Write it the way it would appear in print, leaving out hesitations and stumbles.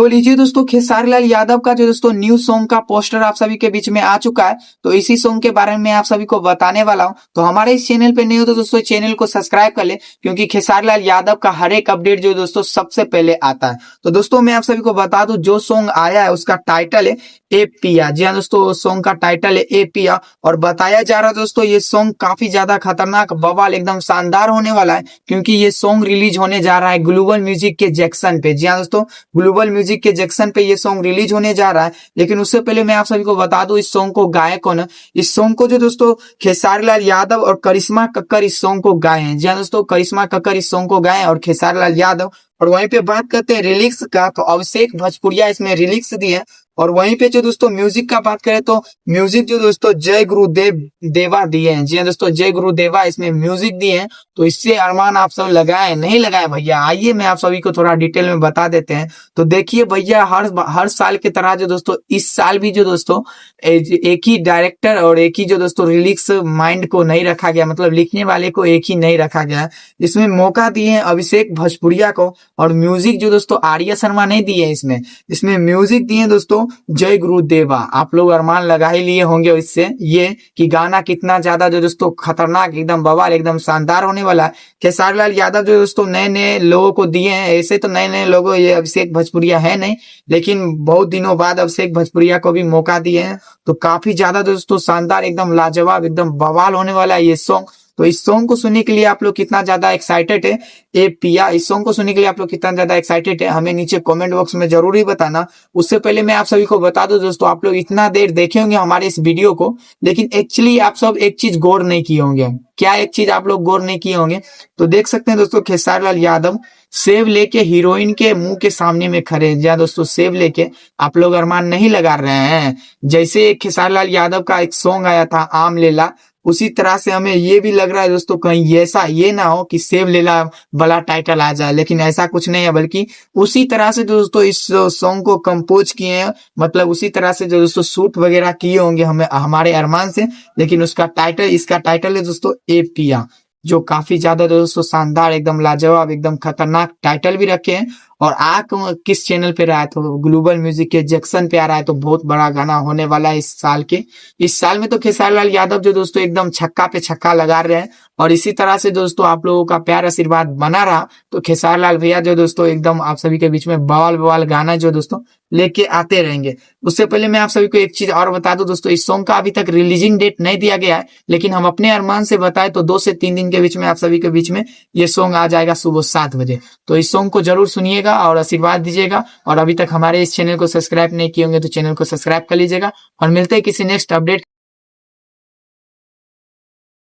तो लीजिए दोस्तों, खेसारी लाल यादव का जो दोस्तों न्यू सॉन्ग का पोस्टर आप सभी के बीच में आ चुका है। तो इसी सॉन्ग के बारे में आप सभी को बताने वाला हूं। तो हमारे इस चैनल पे नहीं हो तो दोस्तों चैनल को सब्सक्राइब कर ले, क्योंकि खेसारी लाल यादव का हर एक अपडेट जो दोस्तों सबसे पहले आता है। तो दोस्तों मैं आप सभी को बता दूं, जो सॉन्ग आया है उसका टाइटल है ए पिया। जी हाँ दोस्तों, सॉन्ग का टाइटल है ए पिया और बताया जा रहा है दोस्तों ये सॉन्ग काफी ज्यादा खतरनाक, बवाल, एकदम शानदार होने वाला है, क्योंकि ये सॉन्ग रिलीज होने जा रहा है ग्लोबल म्यूजिक के जैक्सन पे। जी हाँ दोस्तों, ग्लोबल म्यूजिक के जैक्सन पे ये सॉन्ग रिलीज होने जा रहा है। लेकिन उससे पहले मैं आप सभी को बता दूं इस सॉन्ग को गाए कौन है। इस सॉन्ग को जो दोस्तों खेसारी लाल यादव और करिश्मा कक्कर इस सॉन्ग को गाए हैं। जी हाँ दोस्तों, करिश्मा कक्कर इस सॉन्ग को गाए और खेसारी लाल यादव। और वहीं पे बात करते हैं रिलिक्स का, तो अभिषेक भोजपुरिया इसमें रिलिक्स दिए। और वहीं पे जो दोस्तों म्यूजिक का बात करें तो म्यूजिक जो दोस्तों जय गुरुदेव देवा दिए हैं। जी हाँ दोस्तों, जय गुरुदेवा इसमें म्यूजिक दिए हैं। तो इससे अरमान आप सब लगाए नहीं लगाए भैया, आइए मैं आप सभी को थोड़ा डिटेल में बता देते हैं। तो देखिए भैया, हर साल की तरह जो दोस्तों इस साल भी जो दोस्तों एक ही डायरेक्टर और एक ही जो दोस्तों रिलिक्स माइंड को नहीं रखा गया, मतलब लिखने वाले को एक ही नहीं रखा गया। इसमें मौका दिए हैं अभिषेक भोजपुरिया को और म्यूजिक जो दोस्तों आर्या शर्मा नहीं दिए इसमें म्यूजिक दिए दोस्तों जय गुरुदेवा। आप लोग अरमान लगा ही लिए होंगे इससे ये कि गाना कितना ज्यादा जो दोस्तों खतरनाक, एकदम बवाल, एकदम शानदार होने वाला है। खेसारी लाल यादव जो दोस्तों नए नए लोगों को दिए हैं, ऐसे तो नए नए लोगों ये अभिषेक भोजपुरिया है नहीं, लेकिन बहुत दिनों बाद अभिषेक भोजपुरिया को भी मौका दिए हैं। तो काफी ज्यादा दोस्तों शानदार, एकदम लाजवाब, एकदम बवाल होने वाला है ये सॉन्ग। तो इस सॉन्ग को सुनने के लिए आप लोग कितना ज्यादा एक्साइटेड है ए पिया, इस सॉन्ग को सुनने के लिए आप लोग कितना ज्यादा एक्साइटेड है हमें नीचे कमेंट बॉक्स में जरूर ही बताना। उससे पहले मैं आप सभी को बता दूं दोस्तों, आप लोग इतना देर देखे होंगे हमारे इस वीडियो को, लेकिन एक्चुअली आप सब एक चीज गौर नहीं किए होंगे। क्या एक चीज आप लोग गौर नहीं किए होंगे? तो देख सकते हैं दोस्तों, खेसारी लाल यादव सेब लेके हीरोइन के मुंह के सामने में खड़े हैं। या दोस्तों सेब लेके आप लोग अरमान नहीं लगा रहे हैं? जैसे खेसारी लाल यादव का एक सॉन्ग आया था आम लेला, उसी तरह से हमें ये भी लग रहा है दोस्तों कहीं ऐसा ये ना हो कि सेब लेला बड़ा टाइटल आ जाए, लेकिन ऐसा कुछ नहीं है, बल्कि उसी तरह से दोस्तों इस सॉन्ग को कंपोज किए हैं, मतलब उसी तरह से जो दोस्तों शूट वगैरह किए होंगे हमें हमारे अरमान से। लेकिन इसका टाइटल है दोस्तों ए पिया, जो काफी ज्यादा दोस्तों शानदार, एकदम लाजवाब, एकदम खतरनाक टाइटल भी रखे हैं। और किस चैनल पे रहा है? तो ग्लोबल म्यूजिक के जैक्सन पे आ रहा है। तो बहुत बड़ा गाना होने वाला है इस साल में। तो खेसारी लाल यादव जो दोस्तों एकदम छक्का पे छक्का लगा रहे हैं। और इसी तरह से दोस्तों आप लोगों का प्यार आशीर्वाद बना रहा तो खेसारी लाल भैया जो दोस्तों एकदम आप सभी के बीच में बवाल बवाल गाना जो दोस्तों लेके आते रहेंगे। उससे पहले मैं आप सभी को एक चीज और बता दूं दोस्तों, इस सॉन्ग का अभी तक रिलीजिंग डेट नहीं दिया गया है, लेकिन हम अपने अरमान से बताए तो 2 से 3 दिन के बीच में आप सभी के बीच में ये सॉन्ग आ जाएगा सुबह 7 बजे। तो इस सॉन्ग को जरूर सुनिएगा और आशीर्वाद दीजिएगा। और अभी तक हमारे इस चैनल को सब्सक्राइब नहीं किए होंगे तो चैनल को सब्सक्राइब कर लीजिएगा। और मिलते हैं किसी नेक्स्ट अपडेट